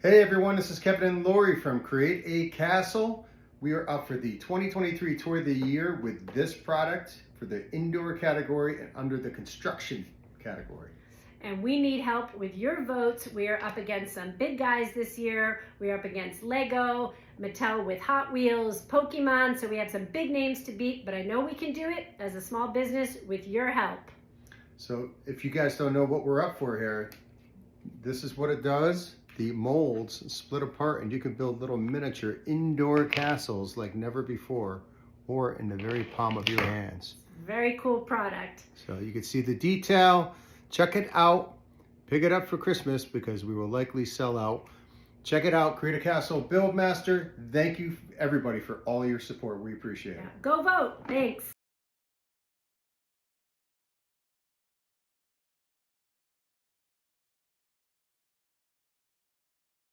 Hey everyone, this is Kevin and Lori from Create a Castle. We are up for the 2023 Toy of the Year with this product for the indoor category and under the construction category. And we need help with your votes. We are up against some big guys this year. We are up against Lego, Mattel with Hot Wheels, Pokemon. So we have some big names to beat, but I know we can do it as a small business with your help. So if you guys don't know what we're up for here, this is what it does. The molds split apart and you can build little miniature indoor castles like never before, or in the very palm of your hands. Very cool product. So you can see the detail. Check it out. Pick it up for Christmas because we will likely sell out. Check it out. Create a Castle Buildmaster. Thank you everybody for all your support. We appreciate it. Go vote. Thanks.